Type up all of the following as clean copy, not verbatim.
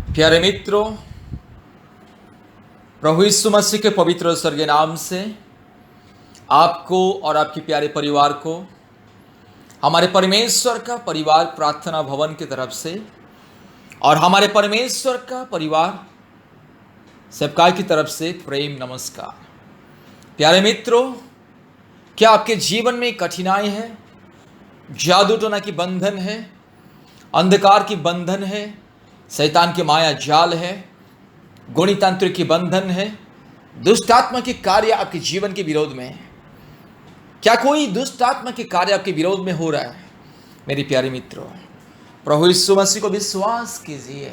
प्यारे मित्रों, प्रभु यीशु मसीह के पवित्र और स्वर्गीय नाम से आपको और आपके प्यारे परिवार को हमारे परमेश्वर का परिवार प्रार्थना भवन की तरफ से और हमारे परमेश्वर का परिवार सेवकाई की तरफ से प्रेम नमस्कार। प्यारे मित्रों, क्या आपके जीवन में कठिनाई है, जादू टोना की बंधन है, अंधकार की बंधन है, शैतान की माया जाल है, गुणितांत्रिक की बंधन है, दुष्ट आत्मा के कार्य आपके जीवन के विरोध में है? क्या कोई दुष्ट आत्मा के कार्य आपके विरोध में हो रहा है? मेरे प्यारे मित्रों, प्रभु यीशु मसीह को विश्वास कीजिए।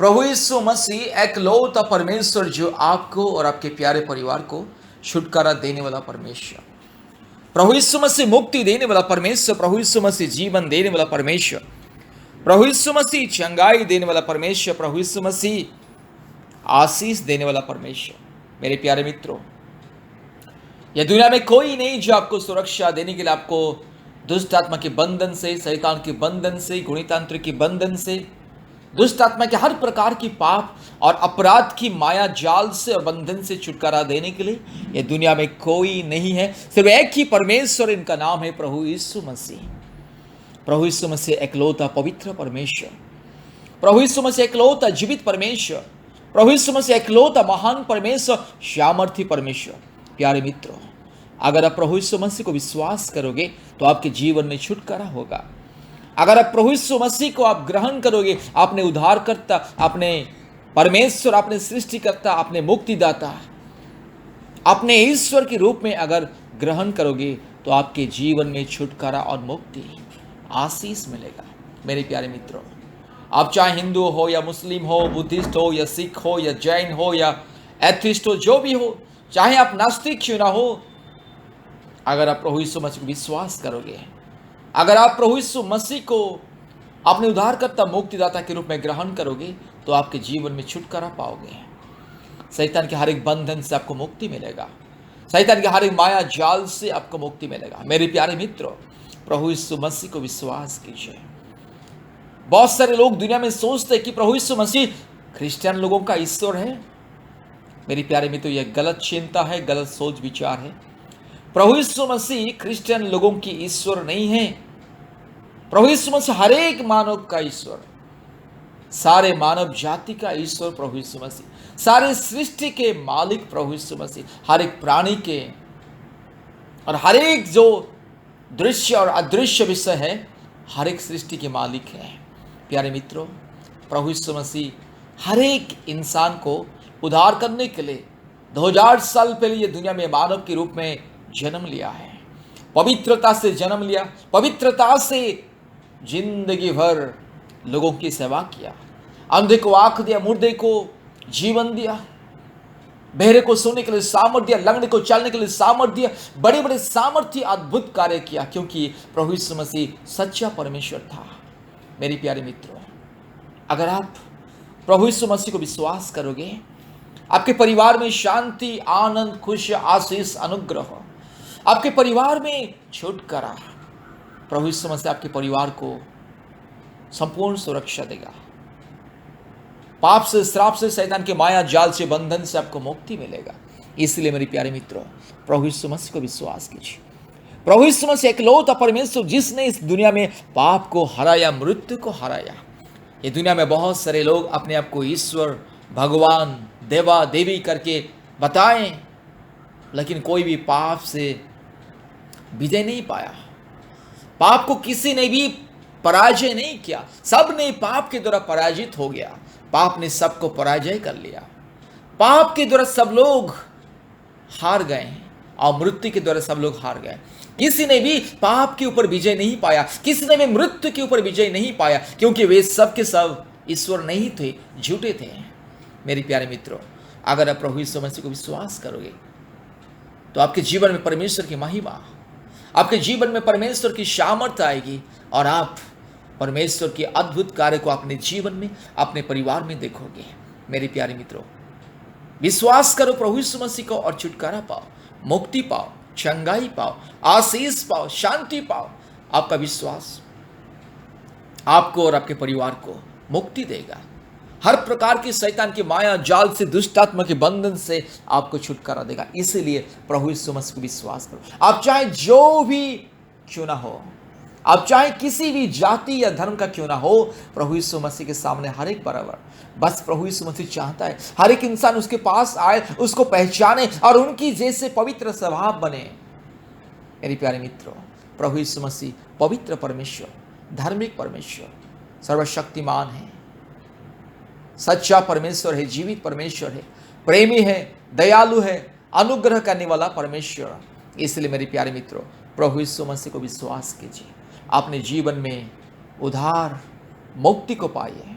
प्रभु यीशु मसीह एकलौता परमेश्वर जो आपको और आपके प्यारे परिवार को छुटकारा देने वाला परमेश्वर, प्रभु यीशु मसीह मुक्ति देने वाला परमेश्वर, प्रभु यीशु मसीह जीवन देने वाला परमेश्वर, प्रभु यीशु मसीह चंगाई देने वाला परमेश्वर, प्रभु यीशु मसीह आशीष देने वाला परमेश्वर। मेरे प्यारे मित्रों, यह दुनिया में कोई नहीं जो आपको सुरक्षा देने के लिए आपको दुष्ट आत्मा के बंधन से, शैतान के बंधन से, गुणितांत्रिक के बंधन से, दुष्ट आत्मा के हर प्रकार की पाप और अपराध की माया जाल से और बंधन से छुटकारा देने के लिए यह दुनिया में कोई नहीं है। सिर्फ एक ही परमेश्वर, इनका नाम है प्रभु यीशु मसीह। प्रभु यीशु मसीह एकलौता पवित्र परमेश्वर, प्रभु यीशु मसीह एकलौता जीवित परमेश्वर, प्रभु यीशु मसीह एकलौता महान परमेश्वर, सामर्थी परमेश्वर। प्यारे मित्रों, अगर आप प्रभु यीशु मसीह को विश्वास करोगे तो आपके जीवन में छुटकारा होगा। अगर आप प्रभु यीशु मसीह को आप ग्रहण करोगे, आपने उद्धारकर्ता, आपने परमेश्वर, आपने सृष्टिकर्ता, आपने मुक्तिदाता, अपने ईश्वर के रूप में अगर ग्रहण करोगे तो आपके जीवन में छुटकारा और मुक्ति, आशीष मिलेगा। मेरे प्यारे मित्रों, आप चाहे हिंदू हो या मुस्लिम हो, बुद्धिस्ट हो या सिख हो या जैन हो या एथिस्ट हो, जो भी हो, चाहे आप नास्तिक क्यों ना हो, अगर आप प्रभु यीशु मसीह को विश्वास करोगे, अगर आप प्रभु यीशु मसीह को अपने उद्धारकर्ता मुक्तिदाता के रूप में ग्रहण करोगे तो आपके जीवन में छुटकारा पाओगे। शैतान के हर एक बंधन से आपको मुक्ति मिलेगा, शैतान के हर एक माया जाल से आपको मुक्ति मिलेगा। मेरे प्यारे मित्रों, प्रभु यीशु मसीह को विश्वास कीजिए। बहुत सारे लोग दुनिया में सोचते हैं कि प्रभु यीशु मसीह क्रिश्चियन लोगों का ईश्वर है। मेरे प्यारे मित्रों, यह गलत चिंता है, गलत सोच विचार है। प्रभु यीशु मसीह क्रिश्चियन लोगों की ईश्वर नहीं है। प्रभु यीशु मसीह हर एक मानव का ईश्वर, सारे मानव जाति का ईश्वर प्रभु यीशु मसीह, सारे सृष्टि के मालिक प्रभु यीशु मसीह, हर एक प्राणी के और हर एक जो दृश्य और अदृश्य विषय है, हर एक सृष्टि के मालिक है। प्यारे मित्रों, प्रभु यीशु मसीह हर एक इंसान को उद्धार करने के लिए 2000 साल पहले ये दुनिया में मानव के रूप में जन्म लिया है। पवित्रता से जन्म लिया, पवित्रता से जिंदगी भर लोगों की सेवा किया, अंधे को आंख दिया, मुर्दे को जीवन दिया, बहरे को सुनने के लिए सामर्थ्य दिया, लंगड़े को चलने के लिए सामर्थ्य दिया, बड़े बड़े सामर्थ्य अद्भुत कार्य किया, क्योंकि प्रभु यीशु मसीह सच्चा परमेश्वर था। मेरे प्यारे मित्रों, अगर आप प्रभु यीशु मसीह को विश्वास करोगे, आपके परिवार में शांति, आनंद, खुश, आशीष, अनुग्रह, आपके परिवार में छुटकारा, प्रभु यीशु मसीह आपके परिवार को संपूर्ण सुरक्षा देगा। पाप से, श्राप से, शैतान के माया जाल से, बंधन से आपको मुक्ति मिलेगा। इसलिए मेरे प्यारे मित्रों, प्रभु यीशु मसीह को विश्वास कीजिए। प्रभु यीशु मसीह एकलौता परमेश्वर जिसने इस दुनिया में पाप को हराया, मृत्यु को हराया। ये दुनिया में बहुत सारे लोग अपने आप को ईश्वर, भगवान, देवा देवी करके बताएं, लेकिन कोई भी पाप से विजय नहीं पाया। पाप को किसी ने भी पराजय नहीं किया। सब ने पाप के द्वारा पराजित हो गया। पाप ने सबको पराजय कर लिया। पाप के द्वारा सब लोग हार गए और मृत्यु के द्वारा सब लोग हार गए। किसी ने भी पाप के ऊपर विजय नहीं पाया, किसी ने भी मृत्यु के ऊपर विजय नहीं पाया, क्योंकि वे सब के सब ईश्वर नहीं थे, झूठे थे। मेरे प्यारे मित्रों, अगर आप प्रभु यीशु मसीह को विश्वास करोगे तो आपके जीवन में परमेश्वर की महिमा, आपके जीवन में परमेश्वर की सामर्थ्य आएगी और आप परमेश्वर के अद्भुत कार्य को अपने जीवन में, अपने परिवार में देखोगे। मेरे प्यारे मित्रों, विश्वास करो प्रभु यीशु मसीह को और छुटकारा पाओ, मुक्ति पाओ, चंगाई पाओ, आशीष पाओ, शांति पाओ। आपका विश्वास आपको और आपके परिवार को मुक्ति देगा। हर प्रकार की शैतान की माया जाल से, दुष्ट आत्मा के बंधन से आपको छुटकारा देगा। इसीलिए प्रभु यीशु मसीह को विश्वास करो। आप चाहे जो भी क्यों ना हो, आप चाहे किसी भी जाति या धर्म का क्यों ना हो, प्रभु यीशु मसीह के सामने हर एक बराबर। बस प्रभु यीशु मसीह चाहता है हर एक इंसान उसके पास आए, उसको पहचाने और उनकी जैसे पवित्र स्वभाव बने। मेरे प्यारे मित्रों, प्रभु यीशु मसीह पवित्र परमेश्वर, धार्मिक परमेश्वर, सर्वशक्तिमान है, सच्चा परमेश्वर है, जीवित परमेश्वर है, प्रेमी है, दयालु है, अनुग्रह करने वाला परमेश्वर। इसलिए मेरे प्यारे मित्रों, प्रभु यीशु मसीह को विश्वास कीजिए, अपने जीवन में उद्धार, मुक्ति को पाइए।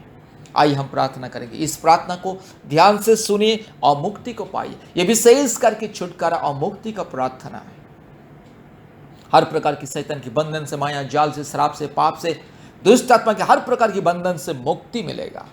आइए हम प्रार्थना करेंगे। इस प्रार्थना को ध्यान से सुनिए और मुक्ति को पाइए। यह विशेष करके छुटकारा और मुक्ति का प्रार्थना है। हर प्रकार की शैतान के बंधन से, माया जाल से, श्राप से, पाप से, दुष्ट आत्मा के हर प्रकार की बंधन से मुक्ति मिलेगा।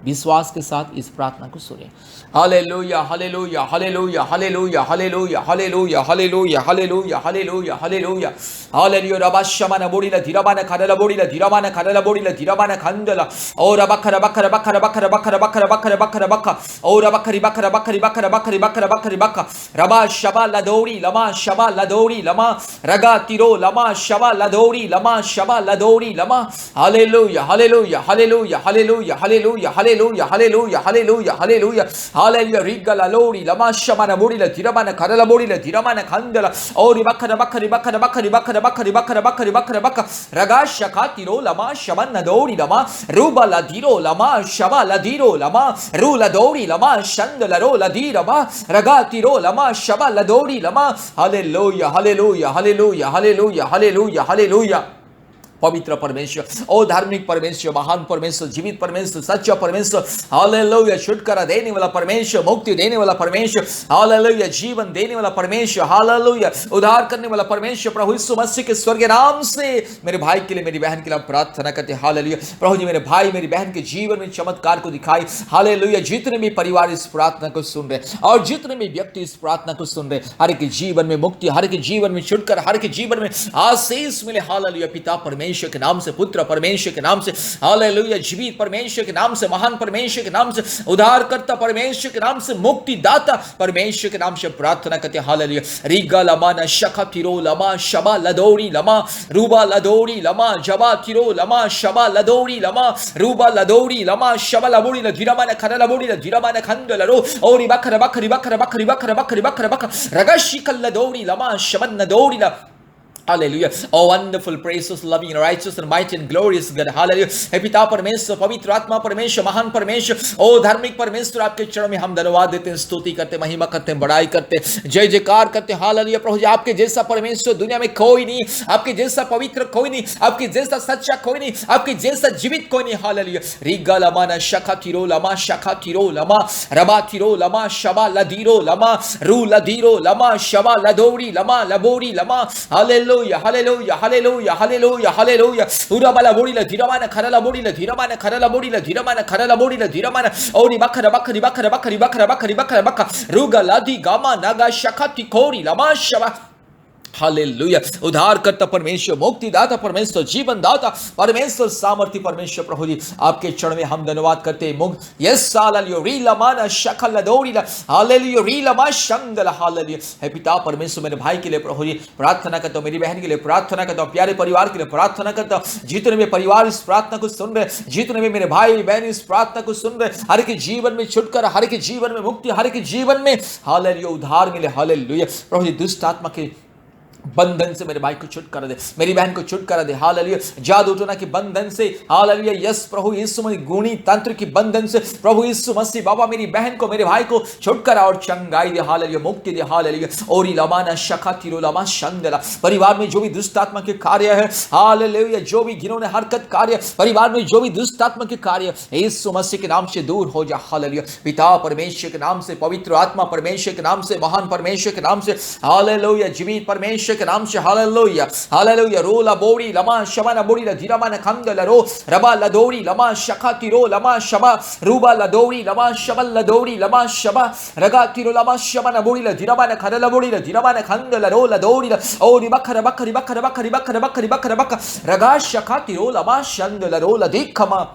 विश्वास के साथ इस प्रार्थना को सुनिए। Hallelujah, hallelujah, hallelujah, hallelujah, hallelujah, hallelujah, hallelujah, hallelujah, hallelujah, hallelujah, hallelujah. रबा शमन बोड़ीला धीरबान खरला बोड़ीला धीरबान खरला बोड़ीला धीरबान खंडला और बखर बखर बखर बखर बखर बखर बखर बखर बखर और बखरी बखर बखरी बखर बखरी बखर बखरी बखर रबा शबा लदौड़ी लमा शबा लदौड़ी लमा रगा तिरो लमा शबा लदौड़ी लमा शबा लदौड़ी लमा। Hallelujah, hallelujah, hallelujah, hallelujah, hallelujah, hallelujah, hallelujah, hallelujah, hallelujah, hallelujah. रिगला लोड़ी लमा शमन बोड़ीला धीरबान खरला बोड़ीला धीरबान खंडला और बखर बखरी बखर बखरी बखर बखरी बखर बखरी बखर बखर रगा शखा तिरो लमा शमन दौड़ी लमा रूबा लधीरो लमा शबा लधीरो लमा रू लदौड़ी लमा शंद लरो लधीरमा रगा तिरो लमा शबा लदौड़ी लमा। Hallelujah, hallelujah, hallelujah, hallelujah, hallelujah, hallelujah. पवित्र परमेश्वर, ओ धार्मिक परमेश्वर, महान परमेश्वर, जीवित परमेश्वर, सच्चा परमेश्वर, हालेलुया, छुटकारा देने वाला परमेश्वर, मुक्ति देने वाला परमेश्वर, हालेलुया, जीवन देने वाला परमेश्वर, हालेलुया, उद्धार करने वाला परमेश्वर, प्रभु यीशु मसीह के स्वर्गीय नाम से मेरे भाई के लिए, मेरी बहन के लिए प्रार्थना करते हैं। हालेलुया, प्रभु जी मेरे भाई मेरी बहन के जीवन में चमत्कार को दिखाई। हालेलुया, जितने भी परिवार इस प्रार्थना को सुन रहे और जितने भी व्यक्ति इस प्रार्थना को सुन रहे, हर के जीवन में मुक्ति, हर के जीवन में छुटकारा, हर के जीवन में आशीष मिले। हालेलुया, पिता परमेश्वर के नाम से, पुत्र परमेश्वर के नाम से, हालेलुया, जीवित परमेश्वर के नाम से, महान परमेश्वर के नाम से, उद्धारकर्ता परमेश्वर के नाम से, मुक्तिदाता परमेश्वर के नाम से प्रार्थना करते हैं। हालेलुया। रिगा लमा न शखा तिरो लमा शबा लदौड़ी लमा रूबा लदौड़ी लमा जबा तिरो लमा शबा लदौड़ी लमा रूबा लदौड़ी लमा शबा लबोड़ी ल धीरमा न खरा लबोड़ी ल धीरमा न खंड लरो ओरी बखर बखरी बखर बखरी बखर बखरी बखर बखर रगशी कल लदौड़ी लमा शबन न दौड़ी ल। Hallelujah. Oh wonderful, precious, loving, righteous and mighty and glorious God. Hallelujah. हे पिता परमेश्वर, पवित्र आत्मा परमेश्वर, महान परमेश्वर, ओ धार्मिक परमेश्वर, आपके चरण में हम धन्यवाद देते हैं, स्तुति करते, महिमा करते हैं, बड़ाई करते, जय जयकार करते। हालेलुया। प्रभु जी, आपके जैसा परमेश्वर दुनिया में कोई नहीं, आपके जैसा पवित्र कोई नहीं, आपके जैसा सच्चा कोई नहीं, आपके जैसा जीवित कोई नहीं। हालेलुया। रिगा लमा न शखा तिरो लमा शखा तिरो लमा रबा तिरो लमा शबा लदीरो लमा रू लदीरो लमा शबा लदौड़ी लमा लबोड़ी लमा। Hallelujah, hallelujah, hallelujah, hallelujah, hallelujah. उराबाला बोड़ीला धीरमान खरला बोड़ीला धीरमान खरला बोड़ीला धीरमान खरला बोड़ीला धीरमान ओरी बखर बखरी बखर बखरी बखर बखरी बखर बखर रुगा लादी गामा नागा शखा तिकोरी लमा शबा। हालेलुया। उद्धार करता परमेश्वर, मुक्तिदाता परमेश्वर, जीवन दाता परमेश्वर, सामर्थ्य परमेश्वर, प्रभु जी आपके चरण में हम धन्यवाद करते हैं। मुक्त यस हालेलुया रीलमाना शकल दौड़ीला हालेलुया रीलमा शंगल। हालेलुया। हे पिता परमेश्वर, मेरे भाई के लिए प्रभु जी प्रार्थना करता हूं, मेरी बहन के लिए प्रार्थना करता हूं, प्यारे परिवार के लिए प्रार्थना करता हूं, जितने भी परिवार इस प्रार्थना को सुन रहे, जितने भी मेरे भाई बहन इस प्रार्थना को सुन रहे, हर के जीवन में छुटकारा, हर के जीवन में मुक्ति, हर के जीवन में हालेलुया उद्धार मिले। हालेलुया। प्रभु जी दुष्ट आत्मा के बंधन से मेरे भाई को छुटकारा दे, मेरी बहन को छुटकारा दे। हालेलुया। जादू टोना के बंधन से, हालेलुया, यस प्रभु यीशु मसीह, गुणी तंत्र के बंधन से प्रभु यीशु मसीह बाबा मेरी बहन को, मेरे भाई को छुटकारा और चंगाई दे। हालेलुया, मुक्ति दे। हालेलुया। ओरी लमाना शखा तिरो लमा शंदला। परिवार में जो भी दुष्ट आत्मा के कार्य है, हालेलुया, जो भी घिनौने हरकत कार्य, परिवार में जो भी दुष्ट आत्मा के कार्य, यीशु मसीह के नाम से दूर हो जा। हालेलुया। पिता परमेश्वर के नाम से, पवित्र आत्मा परमेश्वर के नाम से, महान परमेश्वर के नाम से, हालेलुया, जीवित परमेश्वर के नाम से। Hallelujah, hallelujah. रोला बोड़ी लमा शबा बोड़ी ल धीरमा न खंड लरो रबा लदौड़ी लमा शखा तिरो लमा शबा रूबा लदौड़ी लमा शबल लदौड़ी लमा शबा रगा तिरो लमा शबा न बोड़ी ल धीरमा न खरल बोड़ी ल धीरमा न खंड लरो लदौड़ी ल ओरी बखर बखरी बखर बखरी बखर बखरी बखर बखर रगा शखा तिरो लमा शंद लरो ल देखमा।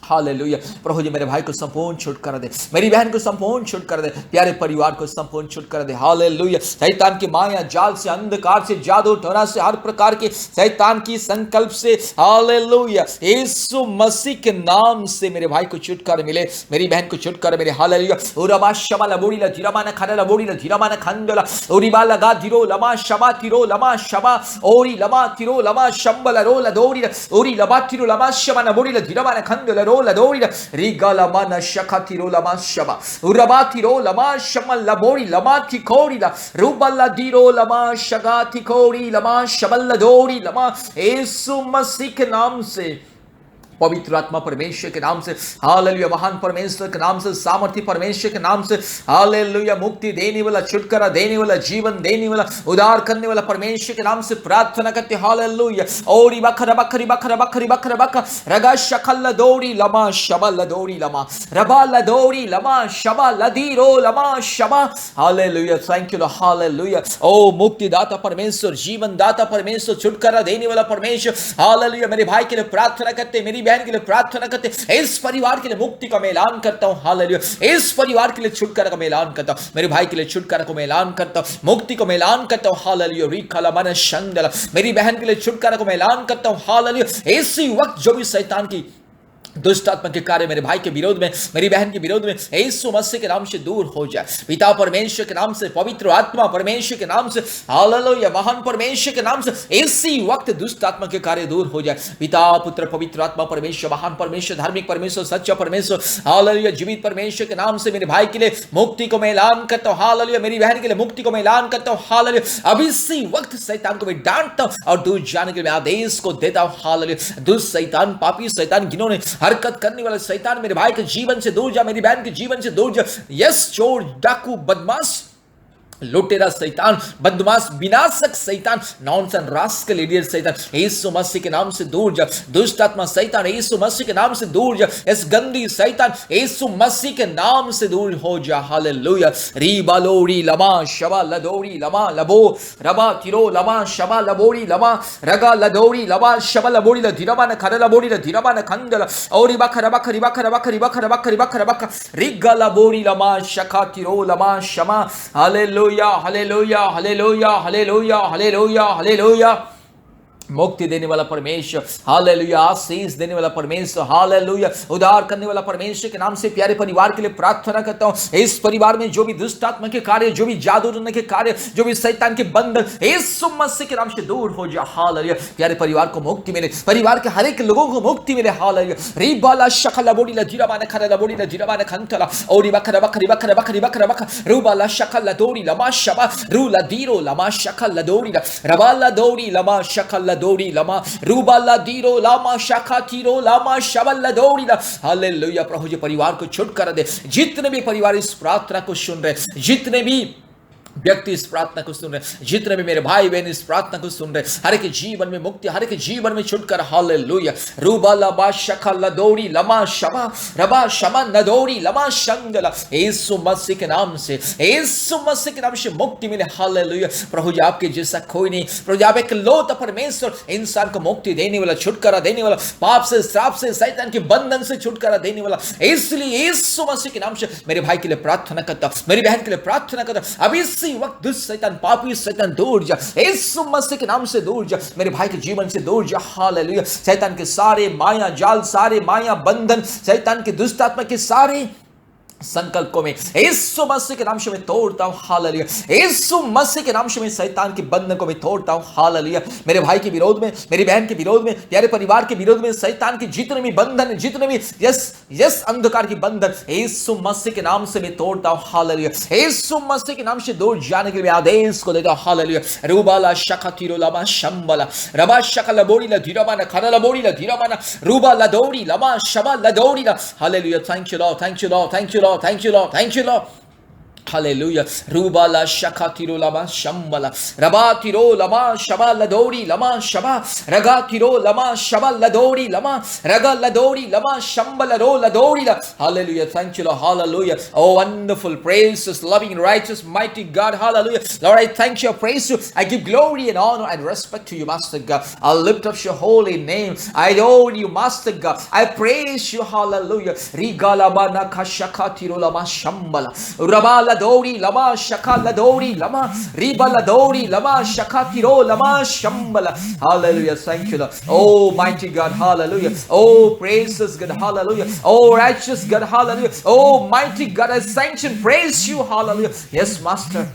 हालेलुया। प्रभु जी मेरे भाई को संपूर्ण छुटकारा दे, मेरी बहन को संपूर्ण छुटकारा दे, प्यारे परिवार को संपूर्ण छुटकारा दे। हालेलुया। शैतान की माया जाल से, अंधकार से, जादू टोना से, हर प्रकार के शैतान की संकल्प से, हालेलुया, यीशु मसीह के नाम से मेरे भाई को छुटकारा मिले, मेरी बहन को छुटकारा मिले। हालेलुया। उरबा शमा लबोड़ी ला जिरामा न खाना लबोड़ी ला जिरामा न खंदला उरिबा लगा दिरो लमा शमा तिरो लमा शमा ओरी लमा तिरो लमा शंबला रो लदोरी ओरी लबा तिरो लमा शमा न बोड़ी ला जिरामा न खंदला Ladorida, Rigala Mana Shakatiro Lama Shaba, Urabatiro Lama Shama Labori, Lamati Korida, Rubala Diro Lama Shagati Kori, Lama Shabaladori, Lama Esumasi के नाम से, पवित्र आत्मा परमेश्वर के नाम से, हालेलुया, महान परमेश्वर के नाम से, सामर्थ्य परमेश्वर के नाम से, हालेलुया, मुक्ति देने वाला, छुटकारा देने वाला, जीवन देने वाला, उद्धार करने वाला परमेश्वर के नाम से प्रार्थना करते। हालेलुया। ओरी बखरा बखरी बखरा बखरी बखरा बख रगा शकल दौड़ी लमा शबा लदौड़ी लमा रबा लदौड़ी लमा शबा लदीरो लमा Shaba. Hallelujah. Thank you. Hallelujah. ओ मुक्तिदाता परमेश्वर, जीवन दाता परमेश्वर, छुटकारा देने वाला परमेश्वर, हालेलुया, मेरे भाई के लिए प्रार्थना करते, मेरी बहन के लिए प्रार्थना करते, इस परिवार के लिए मुक्ति का मैं ऐलान करता हूं। हालेलुया। इस परिवार के लिए छुटकारा का मैं ऐलान करता हूं, मेरे भाई के लिए छुटकारा को मैं ऐलान करता हूं, मुक्ति को मैं ऐलान करता हूं। हालेलुया। रिकाला मन शंदला, मेरी बहन के लिए छुटकारा को मैं ऐलान करता हूं। हालेलुया। इसी वक्त जो भी शैतान की दुष्ट आत्मा के कार्य मेरे भाई के विरोध में, मेरी बहन के विरोध में, यीशु मसीह के नाम से दूर हो जाए। पिता परमेश्वर के नाम से, पवित्र आत्मा परमेश्वर के नाम से, हालेलुया, महान परमेश्वर के नाम से इसी वक्त दुष्ट आत्मा के कार्य दूर हो जाए। पिता पुत्र पवित्र आत्मा परमेश्वर, महान परमेश्वर, धार्मिक परमेश्वर, सच्चा परमेश्वर, हालेलुया, जीवित परमेश्वर के नाम से मेरे भाई के लिए मुक्ति को मैं ऐलान करता हूं। हालेलुया। मेरी बहन के लिए मुक्ति को मैं ऐलान करता हूं। हालेलुया। अब इसी वक्त शैतान को मैं डांटता हूं और दूर जाने के लिए आदेश को देता हूं। हालेलुया। दुष्ट शैतान, पापी शैतान, जिन्होंने हरकत करने वाला शैतान मेरे भाई के जीवन से दूर जा, मेरी बहन के जीवन से दूर जा। यस, चोर, डाकू, बदमाश, लुटेरा शैतान, बदमाश, विनाशक शैतान, नॉनसेंस रास्कल इडियट शैतान, यीशु मसीह के नाम से दूर जा। दुष्ट आत्मा शैतान, यीशु मसीह के नाम से दूर जा। इस गंदी शैतान, यीशु मसीह के नाम से दूर हो जा। हालेलुया। रीबालोरी लमा शबा लदोरी लमा लबो रबा तिरो लमा शबा लबोरी लमा रगा लदोरी लमा शबा लबोरी ल धीरबा न खरा लबोरी ल धीरबा न खंदल औरी बखरा बखरी बखरा बखरी बखरा बखरी बखरा बख रिगा लबोरी लमा शखा तिरो लमा शमा। Hallelujah. Hallelujah, hallelujah, hallelujah, hallelujah, hallelujah. मुक्ति देने वाला परमेश्वर, हालेलुया, आशीष देने वाला परमेश्वर, हालेलुया, उद्धार करने वाला परमेश्वर के नाम से प्यारे परिवार के लिए प्रार्थना करता हूं। इस परिवार में जो भी दुष्ट आत्मा के कार्य, जो भी जादू टोने के कार्य, जो भी शैतान के बंधन, यीशु मसीह के नाम से दूर हो जा। हालेलुया। प्यारे परिवार को मुक्ति मिले, परिवार के हर एक लोगों को मुक्ति मिले। हालेलुया। रिबाला शखला बोडी ला जिराबा ने खरा बोडी ला जिराबा ने खंतला ओरी बखरा बखरी बखरा बखरी बखरा बख रुबाला शखला दोरी लमा शबा रूला दीरो लमा शखला दोरी रबाला दोरी लमा शखला दौड़ी लमा रूबाला दीरो लामा शाखा तीरो लामा शबल्ला दौड़ी ला। हालेलुया। प्रभु जी परिवार को छुटकारा दे। जितने भी परिवार इस प्रार्थना को सुन रहे, जितने भी व्यक्ति इस प्रार्थना को सुन रहे, जितने भी मेरे भाई बहन इस प्रार्थना को सुन रहे, हर एक जीवन में मुक्ति, हर एक जीवन में छुटकारा। हालेलुया। रूबा लबा शखा लदौड़ी लमा शबा रबा शमा नदौड़ी लमा शंगला, यीशु मसीह के नाम से, यीशु मसीह के नाम से मुक्ति मिले। हालेलुया। प्रभु जी आपके जैसा कोई नहीं, प्रभु जी आप एक लौता परमेश्वर, इंसान को मुक्ति देने वाला, छुटकारा देने वाला, पाप से, श्राप से, शैतान के बंधन से छुटकारा देने वाला। इसलिए यीशु मसीह के नाम से मेरे भाई के लिए प्रार्थना करता, मेरी बहन के लिए प्रार्थना करता। अब इसी वक्त दुष्ट शैतान, पापी शैतान दूर जा, यीशु मसीह के नाम से दूर जा, मेरे भाई के जीवन से दूर जा। हालेलुया। शैतान के सारे माया जाल, सारे माया बंधन, शैतान के दुष्ट आत्मा के सारे संकल्पों में यीशु मसीह के नाम से मैं तोड़ता हूं। हालेलुया। यीशु मसीह के नाम से मैं शैतान के बंधन को मैं तोड़ता हूं। हालेलुया। मेरे भाई के विरोध में, मेरी बहन के विरोध में, प्यारे परिवार के विरोध में शैतान के जितने भी बंधन, जितने भी यस अंधकार के बंधन, यीशु मसीह के नाम से मैं तोड़ता हूं। हालेलुया। यीशु मसीह के नाम से दूर जाने के लिए आदेश को देता हूं। हालेलुया। रूबाला शखा तिरो लमा शंबला रबा शखा लबोड़ी ला धीरबा न खरा लबोड़ी ला धीरबा न रूबा लदौड़ी लमा शबा लदौड़ी ला। Hallelujah. Thank you Lord, thank you Lord, thank you Lord, thank you Lord, thank you Lord. Hallelujah. Rubala shakatiro lama shambala. Rabatiro lama shaba ladori lama shaba. Ragatiro lama shaba ladori lama. Raga ladori lama shambala ro ladori la. Hallelujah. Thank you, Lord. Hallelujah. Oh, wonderful. Praises, loving, righteous, mighty God. Hallelujah. Lord, I thank you. I praise you. I give glory and honor and respect to you, Master God. I lift up your holy name. I adore you, Master God. I praise you. Hallelujah. Rigala bana kashakatiro lama shambala. Rabala dori lama shakala dori lama ribala dori lama shakatiro lama shambala. Hallelujah. Thank you, Lord. Oh, mighty God. Hallelujah. Oh, praises God. Hallelujah. Oh, righteous God. Hallelujah. Oh, mighty God. I sanction praise you. Hallelujah. Yes, Master.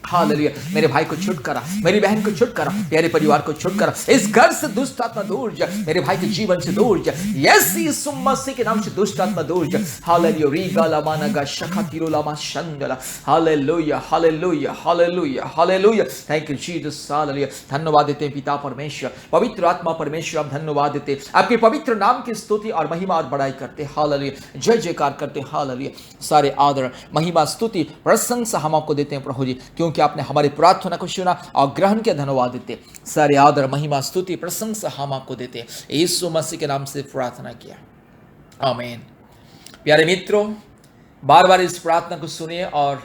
Hallelujah. मेरे भाई को छुटकारा, मेरी बहन को छुटकारा, प्यारे परिवार को छुटकारा, इस घर से दुष्ट आत्मा दूर जा, मेरे भाई के जीवन से दूर जा, यस यीशु मसीह के नाम से दुष्ट आत्मा दूर जा. हालेलुया. रीगा लामानगा शखातिरो लामा शंदला. Hallelujah. Hallelujah. Hallelujah. Hallelujah. Thank you Jesus. Hallelujah. धन्यवाद देते हैं पिता परमेश्वर, पवित्र आत्मा परमेश्वर, आप धन्यवाद देते हैं, आपके पवित्र नाम की स्तुति और महिमा और बड़ाई करते हैं. हालेलुया. जय जयकार करते हैं. हालेलुया. सारे आदर, महिमा, स्तुति, प्रशंसा हम आपको देते हैं प्रभु जी, क्योंकि आपने हमारी प्रार्थना को सुना और ग्रहण किया. धन्यवाद देते. सारे आदर, महिमा, स्तुति, प्रशंसा हम आपको देते हैं. यीशु मसीह के नाम से प्रार्थना किया. आमीन. प्यारे मित्रों, बार बार इस प्रार्थना को सुनिए और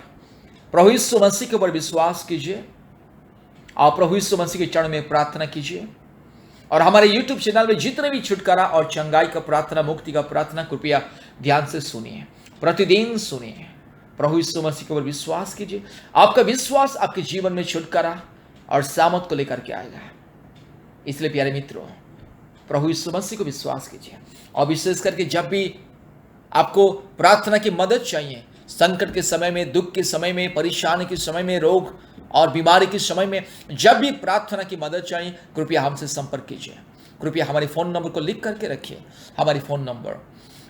प्रभु यीशु मसीह के ऊपर विश्वास कीजिए और प्रभु यीशु मसीह के चरण में प्रार्थना कीजिए. और हमारे YouTube चैनल में जितने भी छुटकारा और चंगाई का प्रार्थना, मुक्ति का प्रार्थना, कृपया ध्यान से सुनिए, प्रतिदिन सुनिए. प्रभु यीशु मसीह के ऊपर विश्वास कीजिए. आपका विश्वास आपके जीवन में छुटकारा और सामर्थ को लेकर के आएगा. इसलिए प्यारे मित्रों, प्रभु यीशु मसीह को विश्वास कीजिए. और विशेष करके जब भी आपको प्रार्थना की मदद चाहिए, संकट के समय में, दुख के समय में, परेशानी के समय में, रोग और बीमारी के समय में, जब भी प्रार्थना की मदद चाहिए, कृपया हमसे संपर्क कीजिए. कृपया हमारे फ़ोन नंबर को लिख करके रखिए. हमारी फ़ोन नंबर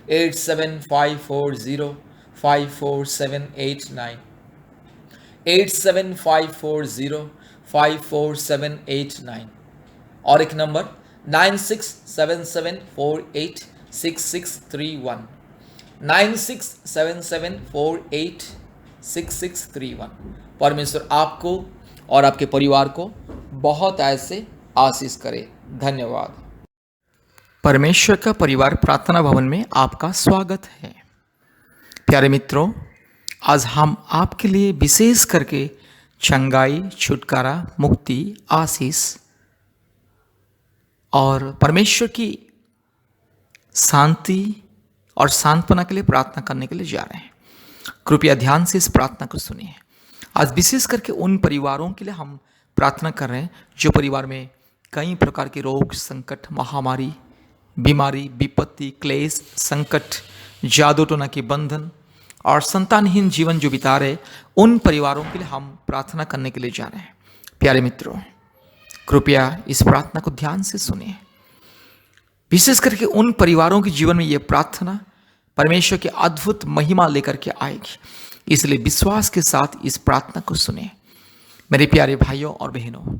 8754054789, 8754054789, और एक नंबर 9677486631, 9677486631. परमेश्वर आपको और आपके परिवार को बहुत ऐसे आशीष करे. धन्यवाद. परमेश्वर का परिवार प्रार्थना भवन में आपका स्वागत है. प्यारे मित्रों, आज हम आपके लिए विशेष करके चंगाई, छुटकारा, मुक्ति, आशीष और परमेश्वर की शांति और सांत्वना के लिए प्रार्थना करने के लिए जा रहे हैं. कृपया ध्यान से इस प्रार्थना को सुनिए. आज विशेष करके उन परिवारों के लिए हम प्रार्थना कर रहे हैं जो परिवार में कई प्रकार के रोग, संकट, महामारी, बीमारी, विपत्ति, क्लेश, संकट, जादू टोना के बंधन और संतानहीन जीवन जो बिता रहे, उन परिवारों के लिए हम प्रार्थना करने के लिए जा रहे हैं. प्यारे मित्रों, कृपया इस प्रार्थना को ध्यान से सुनिए. विशेष करके उन परिवारों के जीवन में यह प्रार्थना परमेश्वर की अद्भुत महिमा लेकर के आएगी. इसलिए विश्वास के साथ इस प्रार्थना को सुने. मेरे प्यारे भाइयों और बहनों,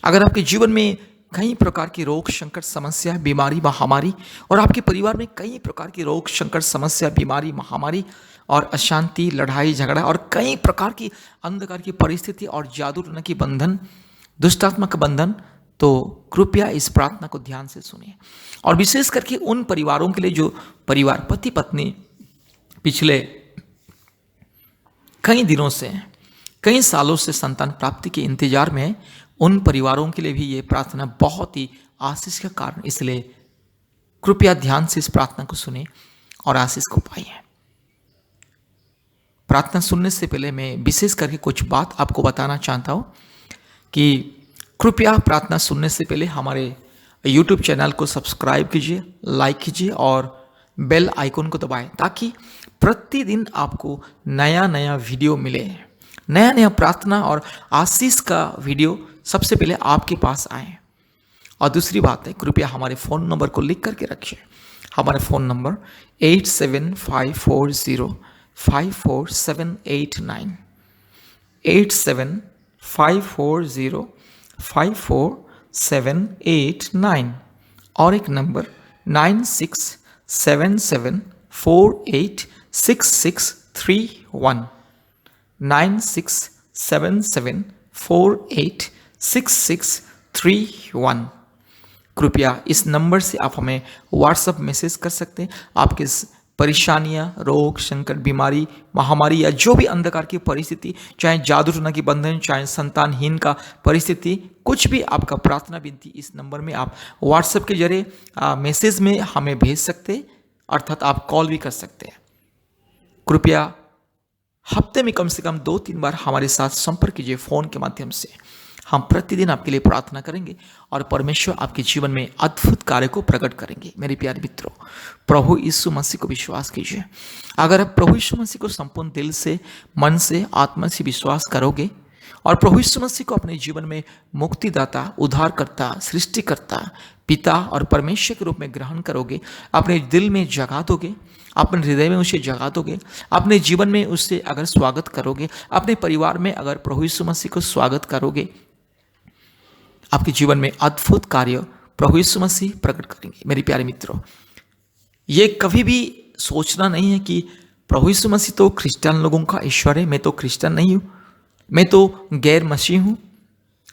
अगर आपके जीवन में कई प्रकार की रोग, संकट, समस्या, बीमारी, महामारी और आपके परिवार में कई प्रकार की रोग, संकट, समस्या, बीमारी, महामारी और अशांति, लड़ाई, झगड़ा और कई प्रकार की अंधकार की परिस्थिति और जादू टोना की बंधन, दुष्टात्मा का बंधन, तो कृपया इस प्रार्थना को ध्यान से सुनिए. और विशेष करके उन परिवारों के लिए जो परिवार पति पत्नी पिछले कई दिनों से, कई सालों से संतान प्राप्ति के इंतजार में है, उन परिवारों के लिए भी ये प्रार्थना बहुत ही आशीष का कारण. इसलिए कृपया ध्यान से इस प्रार्थना को सुने और आशीष को पाइए. प्रार्थना सुनने से पहले मैं विशेष करके कुछ बात आपको बताना चाहता हूँ कि कृपया प्रार्थना सुनने से पहले हमारे YouTube चैनल को सब्सक्राइब कीजिए, लाइक कीजिए और बेल आइकन को दबाएं, ताकि प्रतिदिन आपको नया नया वीडियो मिले, नया नया प्रार्थना और आशीष का वीडियो सबसे पहले आपके पास आए. और दूसरी बात है, कृपया हमारे फ़ोन नंबर को लिख करके रखिए. हमारा फ़ोन नंबर 8754054789, 8754054789 और एक नंबर 9677486631, 9677486631। कृपया इस नंबर से आप हमें व्हाट्सएप मैसेज कर सकते हैं। आपके परेशानियां, रोग, संकट, बीमारी, महामारी या जो भी अंधकार की परिस्थिति, चाहे जादू टोना की बंधन, चाहे संतानहीन का परिस्थिति, कुछ भी आपका प्रार्थना विनती, इस नंबर में आप व्हाट्सएप के जरिए मैसेज में हमें भेज सकते हैं, अर्थात आप कॉल भी कर सकते हैं। कृपया हफ्ते में कम से कम 2-3 बार हमारे साथ संपर्क कीजिए फ़ोन के माध्यम से। हम प्रतिदिन आपके लिए प्रार्थना करेंगे और परमेश्वर आपके जीवन में अद्भुत कार्य को प्रकट करेंगे। मेरे प्यारे मित्रों, प्रभु यीशु मसीह को विश्वास कीजिए। अगर आप प्रभु यीशु मसीह को संपूर्ण दिल से, मन से, आत्मा से विश्वास करोगे और प्रभु यीशु मसीह को अपने जीवन में मुक्तिदाता, उद्धारकर्ता, सृष्टिकर्ता, पिता और परमेश्वर के रूप में ग्रहण करोगे, अपने दिल में जगा दोगे, अपने हृदय में उसे जगा दोगे, अपने जीवन में उससे अगर स्वागत करोगे, अपने परिवार में अगर प्रभु यीशु मसीह को स्वागत करोगे, आपके जीवन में अद्भुत कार्य प्रभु यीशु मसीह प्रकट करेंगे। मेरे प्यारे मित्रों, ये कभी भी सोचना नहीं है कि प्रभु यीशु मसीह तो क्रिश्चियन लोगों का ईश्वर है, मैं तो क्रिश्चियन नहीं हूँ, मैं तो गैर मसीह हूँ,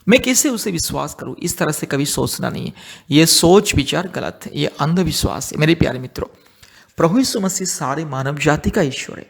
मैं कैसे उसे विश्वास करूँ, इस तरह से कभी सोचना नहीं है। ये सोच विचार गलत है, ये अंधविश्वास है। मेरे प्यारे मित्रों, प्रभु यीशु मसीह सारे मानव जाति का ईश्वर है,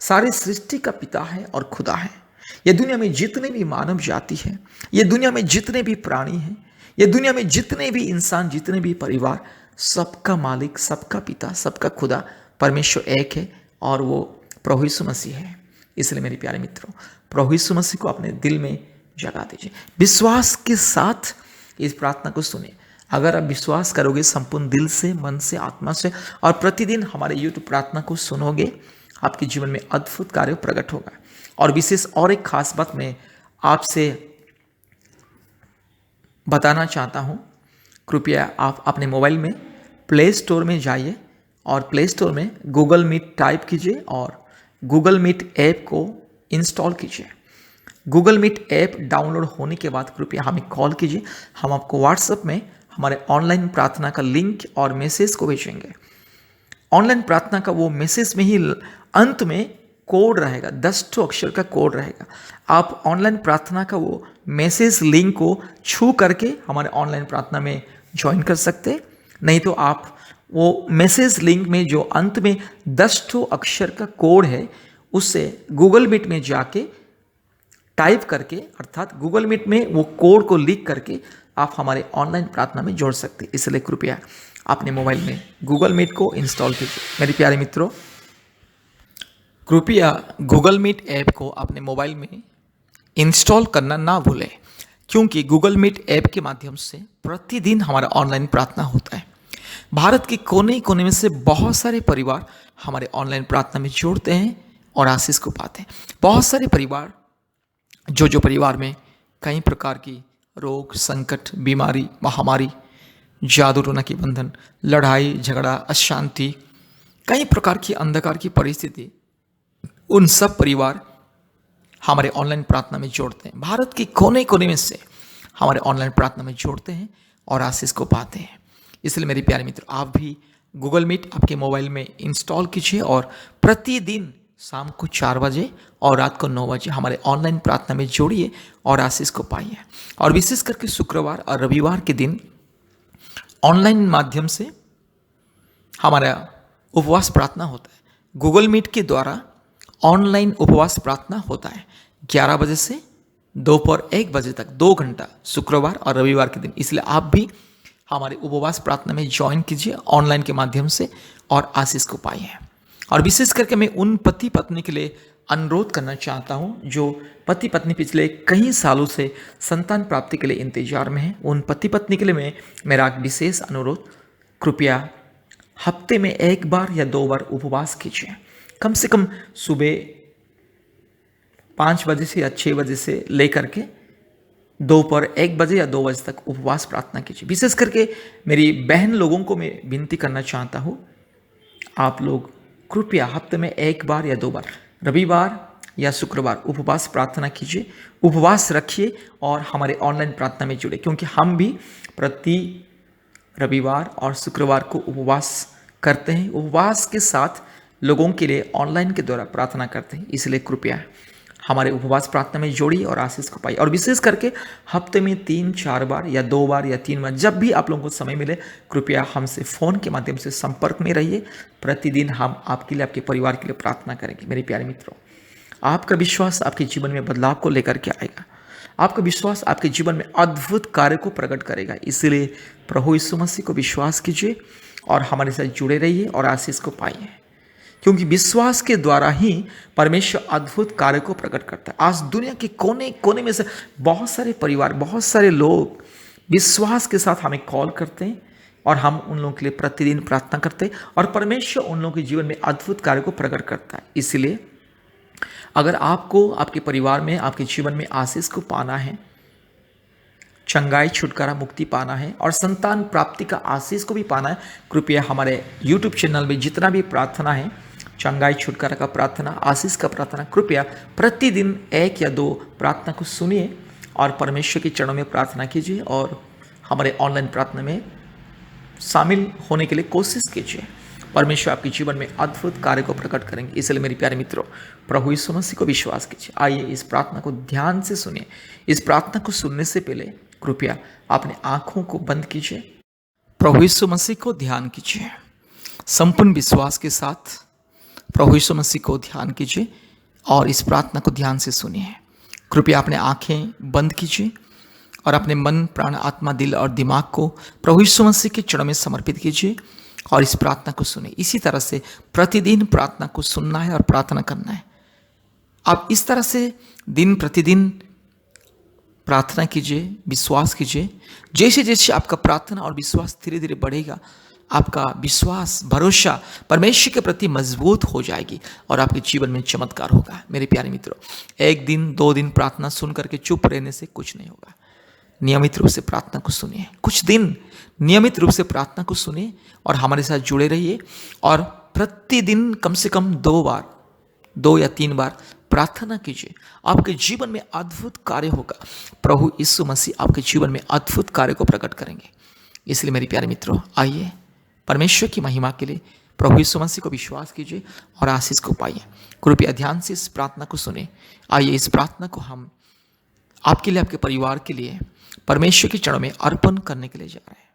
सारे सृष्टि का पिता है और खुदा है। ये दुनिया में जितने भी मानव जाति है, ये दुनिया में जितने भी प्राणी हैं, ये दुनिया में जितने भी इंसान, जितने भी परिवार, सबका मालिक, सबका पिता, सबका खुदा परमेश्वर एक है और वो प्रभु यीशु मसीह है। इसलिए मेरे प्यारे मित्रों, प्रभु यीशु मसीह को अपने दिल में जगा दीजिए। विश्वास के साथ इस प्रार्थना को सुने। अगर आप विश्वास करोगे संपूर्ण दिल से, मन से, आत्मा से और प्रतिदिन हमारे यूट्यूब प्रार्थना को सुनोगे, आपके जीवन में अद्भुत कार्य प्रकट होगा। और विशेष और एक खास बात मैं आपसे बताना चाहता हूँ। कृपया आप अपने मोबाइल में प्ले स्टोर में जाइए और प्ले स्टोर में गूगल मीट टाइप कीजिए और गूगल मीट ऐप को इंस्टॉल कीजिए। गूगल मीट ऐप डाउनलोड होने के बाद कृपया हमें कॉल कीजिए। हम आपको व्हाट्सएप में हमारे ऑनलाइन प्रार्थना का लिंक और मैसेज को भेजेंगे। ऑनलाइन प्रार्थना का वो मैसेज में ही अंत में कोड रहेगा, 10 अक्षर का कोड रहेगा। आप ऑनलाइन प्रार्थना का वो मैसेज लिंक को छू करके हमारे ऑनलाइन प्रार्थना में ज्वाइन कर सकते। नहीं तो आप वो मैसेज लिंक में जो अंत में 10 अक्षर का कोड है, उससे गूगल मीट में जाके टाइप करके, अर्थात गूगल मीट में वो कोड को लिख करके आप हमारे ऑनलाइन प्रार्थना में जोड़ सकते। इसलिए कृपया अपने मोबाइल में गूगल मीट को इंस्टॉल कीजिए। मेरे प्यारे मित्रों, कृपया गूगल मीट ऐप को अपने मोबाइल में इंस्टॉल करना ना भूलें, क्योंकि गूगल मीट ऐप के माध्यम से प्रतिदिन हमारा ऑनलाइन प्रार्थना होता है। भारत के कोने कोने में से बहुत सारे परिवार हमारे ऑनलाइन प्रार्थना में जोड़ते हैं और आशीष को पाते हैं। बहुत सारे परिवार जो परिवार में कई प्रकार की रोग, संकट, बीमारी, महामारी, जादू टोना की बंधन, लड़ाई झगड़ा, अशांति, कई प्रकार की अंधकार की परिस्थिति, उन सब परिवार हमारे ऑनलाइन प्रार्थना में जोड़ते हैं। भारत के कोने कोने में से हमारे ऑनलाइन प्रार्थना में जोड़ते हैं और आशीष को पाते हैं। इसलिए मेरे प्यारे मित्र, आप भी गूगल मीट आपके मोबाइल में इंस्टॉल कीजिए और प्रतिदिन शाम को 4 बजे और रात को 9 बजे हमारे ऑनलाइन प्रार्थना में जोड़िए और आशीष को पाइए। और विशेष करके शुक्रवार और रविवार के दिन ऑनलाइन माध्यम से हमारा उपवास प्रार्थना होता है। गूगल मीट के द्वारा ऑनलाइन उपवास प्रार्थना होता है 11 बजे से दोपहर 1 बजे तक, 2 घंटा, शुक्रवार और रविवार के दिन। इसलिए आप भी हमारे उपवास प्रार्थना में ज्वाइन कीजिए ऑनलाइन के माध्यम से और आशीष को पाइए। और विशेष करके मैं उन पति पत्नी के लिए अनुरोध करना चाहता हूं जो पति पत्नी पिछले कई सालों से संतान प्राप्ति के लिए इंतजार में हैं। उन पति पत्नी के लिए मेरा एक विशेष अनुरोध, कृपया हफ्ते में 1 बार या 2 बार उपवास कीजिए। कम से कम सुबह 5 बजे से या 6 बजे से लेकर के दोपहर 1 बजे या 2 बजे तक उपवास प्रार्थना कीजिए। विशेष करके मेरी बहन लोगों को मैं विनती करना चाहता हूँ, आप लोग कृपया हफ्ते में 1 बार या 2 बार, रविवार या शुक्रवार उपवास प्रार्थना कीजिए, उपवास रखिए और हमारे ऑनलाइन प्रार्थना में जुड़े, क्योंकि हम भी प्रति रविवार और शुक्रवार को उपवास करते हैं। उपवास के साथ लोगों के लिए ऑनलाइन के द्वारा प्रार्थना करते हैं। इसलिए कृपया हमारे उपवास प्रार्थना में जोड़िए और आशीष को पाइए। और विशेष करके हफ्ते में 3-4 बार या 2 बार या 3 बार, जब भी आप लोगों को समय मिले, कृपया हमसे फ़ोन के माध्यम से संपर्क में रहिए। प्रतिदिन हम आपके लिए, आपके परिवार के लिए प्रार्थना करेंगे। मेरे प्यारे मित्रों, आपका विश्वास आपके जीवन में बदलाव को लेकर के आएगा। आपका विश्वास आपके जीवन में अद्भुत कार्य को प्रकट करेगा। इसलिए प्रभु यीशु मसीह को विश्वास कीजिए और हमारे साथ जुड़े रहिए और आशीष को पाइए, क्योंकि विश्वास के द्वारा ही परमेश्वर अद्भुत कार्य को प्रकट करता है। आज दुनिया के कोने कोने में से बहुत सारे परिवार, बहुत सारे लोग विश्वास के साथ हमें कॉल करते हैं और हम उन लोगों के लिए प्रतिदिन प्रार्थना करते हैं और परमेश्वर उन लोगों के जीवन में अद्भुत कार्य को प्रकट करता है। इसलिए अगर आपको आपके परिवार में, आपके जीवन में आशीष को पाना है, चंगाई, छुटकारा, मुक्ति पाना है और संतान प्राप्ति का आशीष को भी पाना है, कृपया हमारे YouTube चैनल में जितना भी प्रार्थना है, चंगाई, छुटकारा का प्रार्थना, आशीष का प्रार्थना, कृपया प्रतिदिन 1 या 2 प्रार्थना को सुनिए और परमेश्वर के चरणों में प्रार्थना कीजिए और हमारे ऑनलाइन प्रार्थना में शामिल होने के लिए कोशिश कीजिए। परमेश्वर आपके जीवन में अद्भुत कार्य को प्रकट करेंगे। इसलिए मेरे प्यारे मित्रों, प्रभु यीशु मसीह को विश्वास कीजिए। आइए इस प्रार्थना को ध्यान से सुनिए। इस प्रार्थना को सुनने से पहले कृपया अपने आंखों को बंद कीजिए, प्रभु यीशु मसीह को ध्यान कीजिए। संपूर्ण विश्वास के साथ प्रभु यीशु मसीह को ध्यान कीजिए और इस प्रार्थना को ध्यान से सुनिए। कृपया अपने आंखें बंद कीजिए और अपने मन, प्राण, आत्मा, दिल और दिमाग को प्रभु यीशु मसीह के चरणों में समर्पित कीजिए और इस प्रार्थना को सुने। इसी तरह से प्रतिदिन प्रार्थना को सुनना है और प्रार्थना करना है। आप इस तरह से दिन प्रतिदिन प्रार्थना कीजिए, विश्वास कीजिए। जैसे जैसे आपका प्रार्थना और विश्वास धीरे धीरे बढ़ेगा, आपका विश्वास, भरोसा परमेश्वर के प्रति मजबूत हो जाएगी और आपके जीवन में चमत्कार होगा। मेरे प्यारे मित्रों, 1 दिन 2 दिन प्रार्थना सुन करके चुप रहने से कुछ नहीं होगा। नियमित रूप से प्रार्थना को सुनिए। कुछ दिन नियमित रूप से प्रार्थना को सुनिए और हमारे साथ जुड़े रहिए और प्रतिदिन कम से कम 2 बार, 2 या 3 बार प्रार्थना कीजिए। आपके जीवन में अद्भुत कार्य होगा। प्रभु यीशु मसीह आपके जीवन में अद्भुत कार्य को प्रकट करेंगे। इसलिए मेरे प्यारे मित्रों, आइए परमेश्वर की महिमा के लिए प्रभु यीशु मसीह को विश्वास कीजिए और आशीष को पाइए। कृपया ध्यान से इस प्रार्थना को सुने। आइए इस प्रार्थना को हम आपके लिए, आपके परिवार के लिए परमेश्वर के चरणों में अर्पण करने के लिए जा रहे हैं।